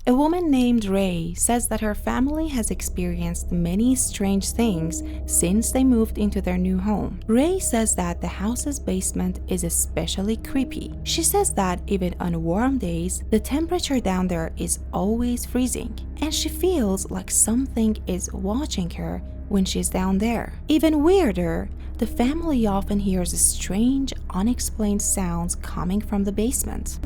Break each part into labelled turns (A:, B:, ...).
A: A woman named Ray says that her family has experienced many strange things since they moved into their new home. Ray says that the house's basement is especially creepy. She says that even on warm days, the temperature down there is always freezing, and she feels like something is watching her when she's down there. Even weirder, the family often hears strange, unexplained sounds coming from the basement.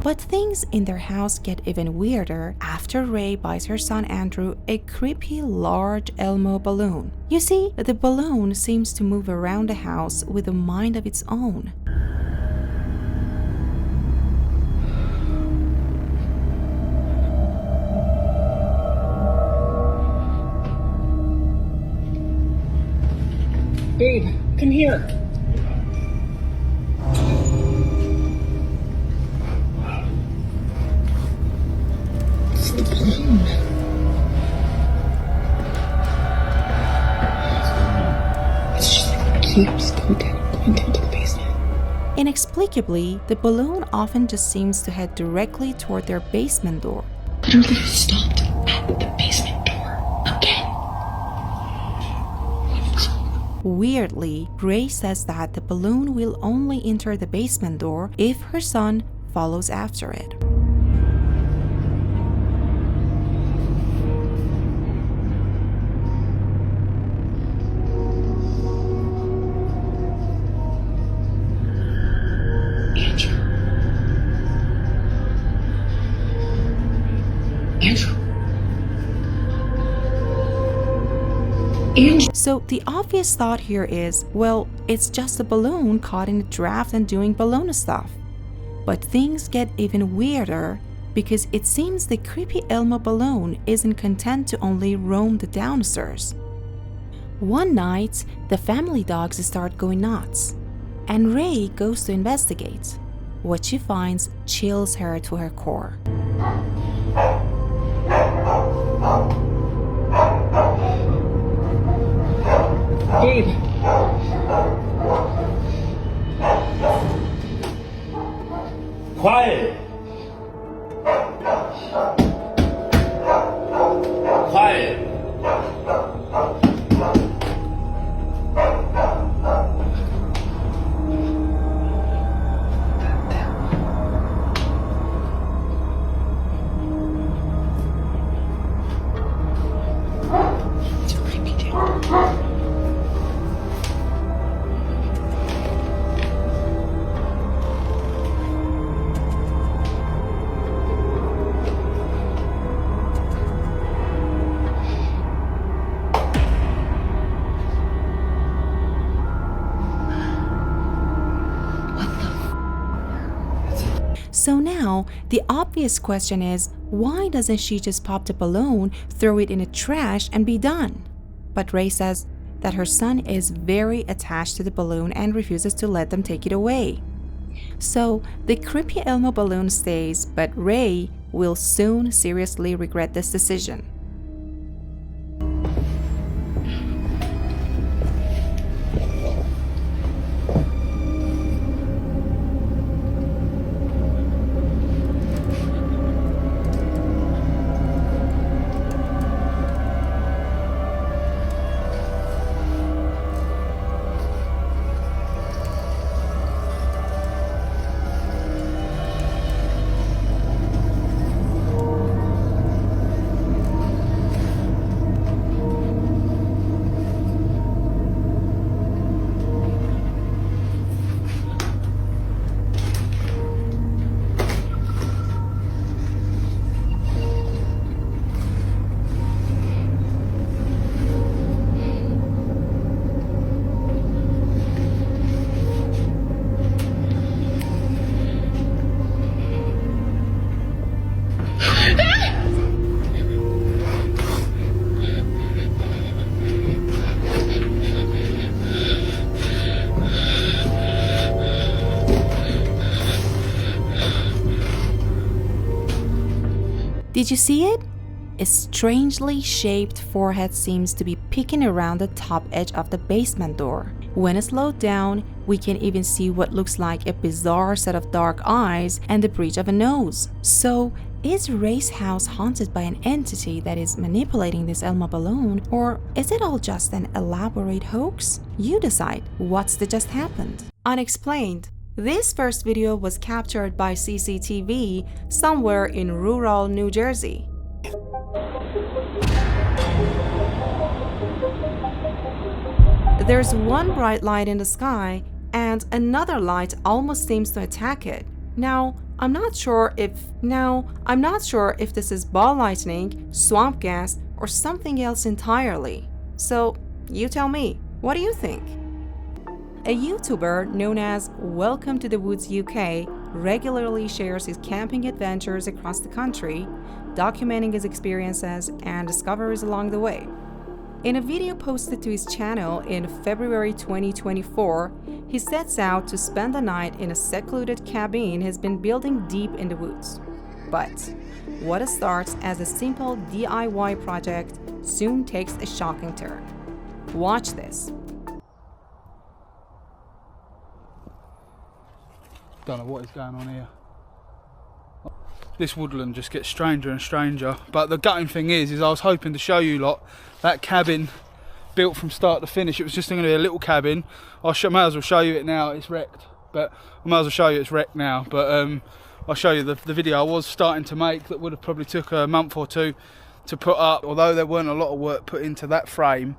A: But things in their house get even weirder after Ray buys her son Andrew a creepy large Elmo balloon. You see, the balloon seems to move around the house with a mind of its own.
B: Babe, come here. It's the balloon. It's just like it keeps going down to the basement.
A: Inexplicably, the balloon often just seems to head directly toward their basement door.
B: Literally stopped at the basement door again.
A: Weirdly, Ray says that the balloon will only enter the basement door if her son follows after it. So the obvious thought here is, well, it's just a balloon caught in a draft and doing balloon stuff. But things get even weirder because it seems the creepy Elmo balloon isn't content to only roam the downstairs. One night, the family dogs start going nuts, and Ray goes to investigate. What she finds chills her to her core.
B: Gabe.
C: Quiet. Quiet.
B: It's creepy, dude.
A: So now, the obvious question is, why doesn't she just pop the balloon, throw it in the trash, and be done? But Ray says that her son is very attached to the balloon and refuses to let them take it away. So the creepy Elmo balloon stays, but Ray will soon seriously regret this decision. Did you see it? A strangely shaped forehead seems to be peeking around the top edge of the basement door. When it's slowed down, we can even see what looks like a bizarre set of dark eyes and the bridge of a nose. So, is Ray's house haunted by an entity that is manipulating this Elma balloon, or is it all just an elaborate hoax? You decide. What's that just happened? Unexplained. This first video was captured by CCTV somewhere in rural New Jersey. There's one bright light in the sky, and another light almost seems to attack it. Now, I'm not sure if this is ball lightning, swamp gas, or something else entirely. So, you tell me, what do you think? A YouTuber known as Welcome to the Woods UK regularly shares his camping adventures across the country, documenting his experiences and discoveries along the way. In a video posted to his channel in February 2024, he sets out to spend the night in a secluded cabin he's been building deep in the woods. But what starts as a simple DIY project soon takes a shocking turn. Watch this.
C: Don't know what is going on here. This woodland just gets stranger and stranger, but the gutting thing is I was hoping to show you lot that cabin built from start to finish. It was just going to be a little cabin. May as well show you it now. It's wrecked, but I might as well show you it's wrecked now. But I'll show you the video I was starting to make that would have probably took a month or two to put up. Although there weren't a lot of work put into that frame,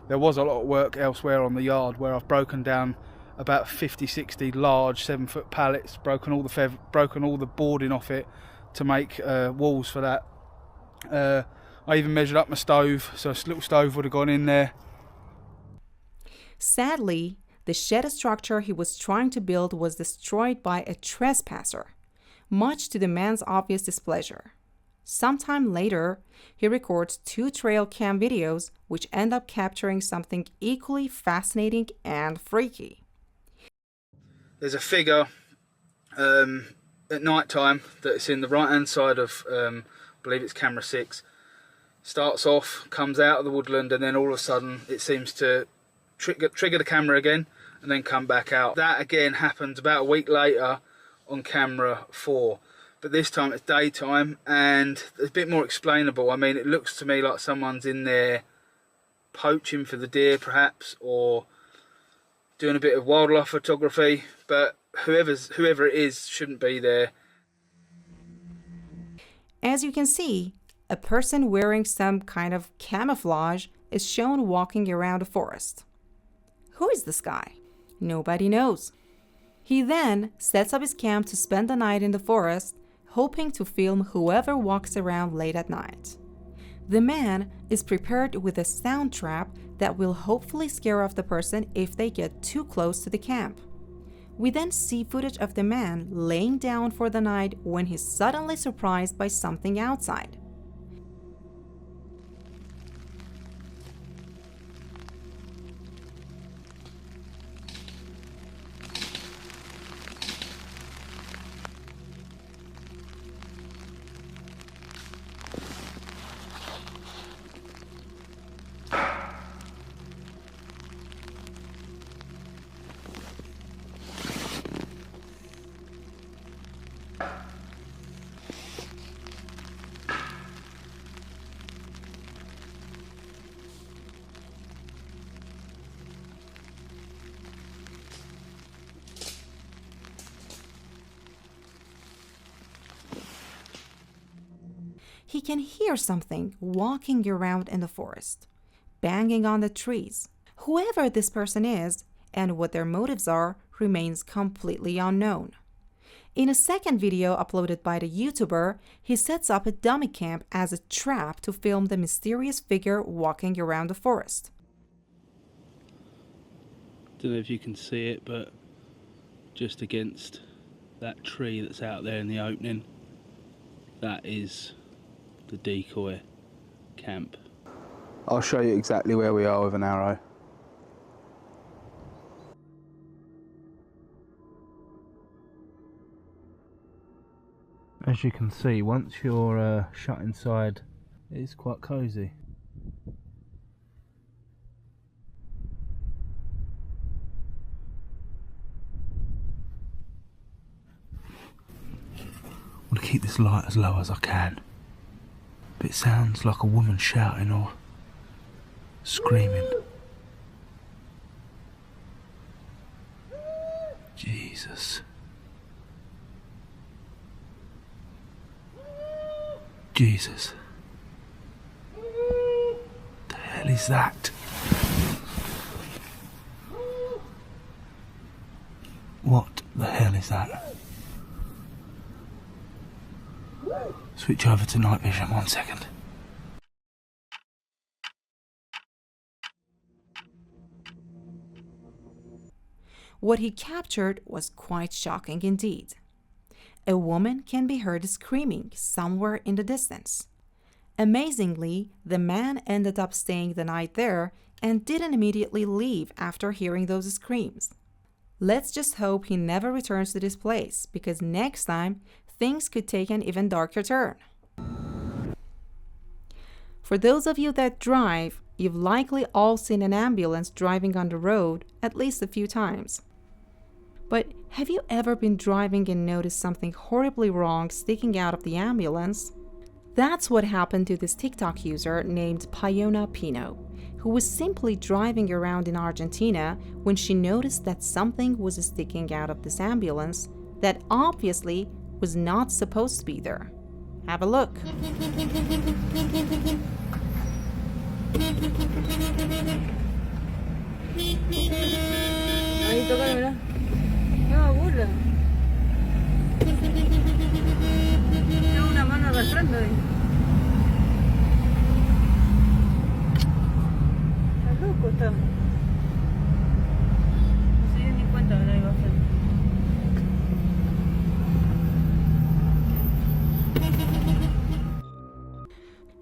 C: there was a lot of work elsewhere on the yard where I've broken down about 50-60 large 7-foot pallets, broken all the boarding off it to make walls for that. I even measured up my stove, so a little stove would have gone in there.
A: Sadly, the shed structure he was trying to build was destroyed by a trespasser, much to the man's obvious displeasure. Sometime later, he records 2 trail cam videos which end up capturing something equally fascinating and freaky.
C: There's a figure at night time that's in the right hand side of I believe it's camera 6. Starts off, comes out of the woodland, and then all of a sudden it seems to trigger the camera again and then come back out. That again happened about a week later on camera 4, but this time it's daytime and it's a bit more explainable. I mean, it looks to me like someone's in there poaching for the deer perhaps, or doing a bit of wildlife photography, but whoever it is shouldn't be there.
A: As you can see, a person wearing some kind of camouflage is shown walking around a forest. Who is this guy? Nobody knows. He then sets up his camp to spend the night in the forest, hoping to film whoever walks around late at night. The man is prepared with a sound trap that will hopefully scare off the person if they get too close to the camp. We then see footage of the man laying down for the night when he's suddenly surprised by something outside. He can hear something walking around in the forest, banging on the trees. Whoever this person is and what their motives are remains completely unknown. In a second video uploaded by the YouTuber, he sets up a dummy camp as a trap to film the mysterious figure walking around the forest.
D: Don't know if you can see it, but just against that tree that's out there in the opening, that is the decoy camp.
C: I'll show you exactly where we are with an arrow.
D: As you can see, once you're shut inside It's quite cosy. I want to keep this light as low as I can. But it sounds like a woman shouting or screaming. Jesus. Jesus. The hell is that? What the hell is that? Switch over to night vision 1 second.
A: What he captured was quite shocking indeed. A woman can be heard screaming somewhere in the distance. Amazingly, the man ended up staying the night there and didn't immediately leave after hearing those screams. Let's just hope he never returns to this place, because next time, things could take an even darker turn. For those of you that drive, you've likely all seen an ambulance driving on the road at least a few times. But have you ever been driving and noticed something horribly wrong sticking out of the ambulance? That's what happened to this TikTok user named Payona Pino, who was simply driving around in Argentina when she noticed that something was sticking out of this ambulance that obviously was not supposed to be there. Have a look.
E: Ahí toca, mira. No, burla. Tiene una mano arrastrando ahí. Está loco, está. No se dio ni cuenta que la iba a hacer.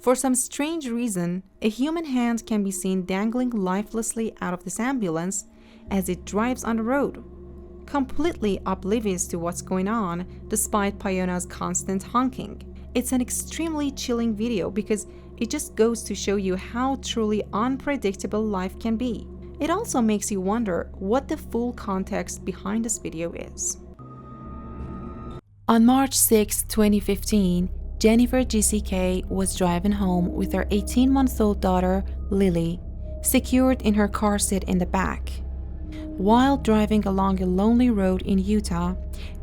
A: For some strange reason, a human hand can be seen dangling lifelessly out of this ambulance as it drives on the road, completely oblivious to what's going on despite Payona's constant honking. It's an extremely chilling video because it just goes to show you how truly unpredictable life can be. It also makes you wonder what the full context behind this video is. On March 6, 2015, Jennifer GCK was driving home with her 18-month-old daughter, Lily, secured in her car seat in the back. While driving along a lonely road in Utah,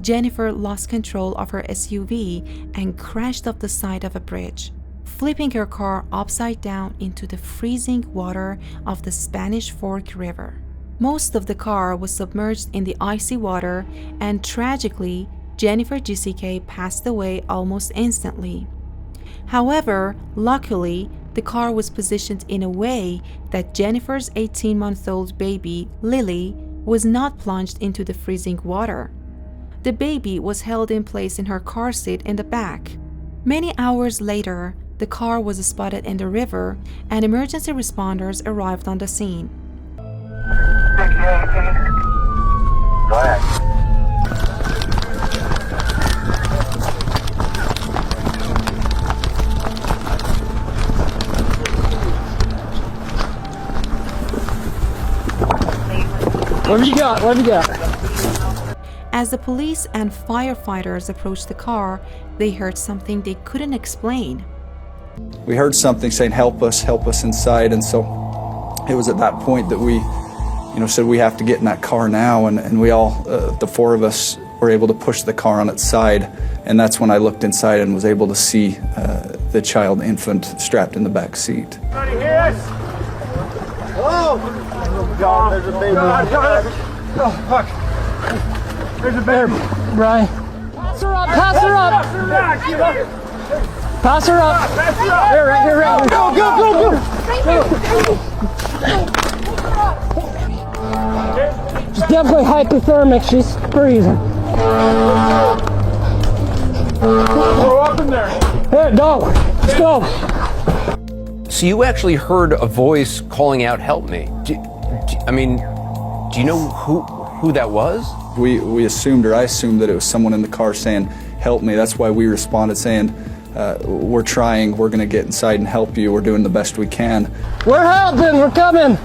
A: Jennifer lost control of her SUV and crashed off the side of a bridge, flipping her car upside down into the freezing water of the Spanish Fork River. Most of the car was submerged in the icy water, and tragically, Jennifer GCK passed away almost instantly. However, luckily, the car was positioned in a way that Jennifer's 18-month-old baby, Lily, was not plunged into the freezing water. The baby was held in place in her car seat in the back. Many hours later, the car was spotted in the river and emergency responders arrived on the scene.
F: Go ahead.
E: What have you got? What have you got?
A: As the police and firefighters approached the car, they heard something they couldn't explain.
G: We heard something saying, help us inside. And so it was at that point that we, said we have to get in that car now. And we all, the four of us, were able to push the car on its side. And that's when I looked inside and was able to see the child infant strapped in the back seat.
F: Anybody hear us? Hello? God, there's a baby. Oh, fuck. There's a baby.
E: Brian. Pass her up, pass her up. Pass her up. Here, right here, right here. Go. She's definitely hypothermic. She's freezing.
F: Throw up in there.
E: Here, go. Let's go.
H: So you actually heard a voice calling out, help me. Do you know who that was?
G: We assumed, or I assumed, that it was someone in the car saying, help me. That's why we responded saying, we're trying, we're going to get inside and help you, we're doing the best we can.
E: We're helping, we're coming.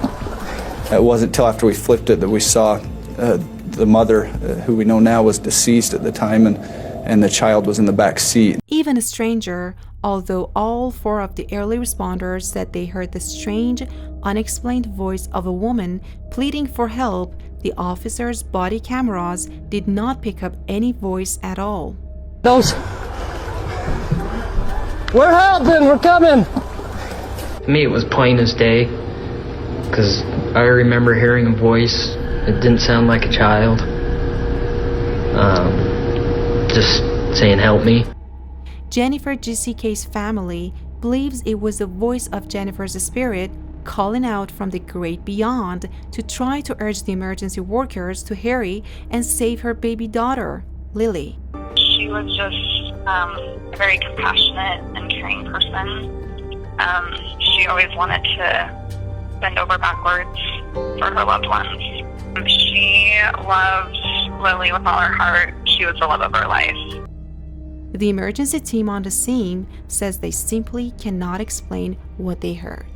G: It wasn't until after we flipped it that we saw the mother, who we know now was deceased at the time, and the child was in the back seat.
A: Even a stranger, although all 4 of the early responders said they heard the strange, unexplained voice of a woman pleading for help, the officers' body cameras did not pick up any voice at all.
E: Those. We're helping, we're coming.
I: To me, it was plain as day, because I remember hearing a voice. It didn't sound like a child. Just saying, help me.
A: Jennifer GCK's family believes it was the voice of Jennifer's spirit calling out from the great beyond to try to urge the emergency workers to hurry and save her baby daughter, Lily.
J: She was just a very compassionate and caring person. She always wanted to bend over backwards for her loved ones. She loved Lily with all her heart. She was the love of her life.
A: The emergency team on the scene says they simply cannot explain what they heard.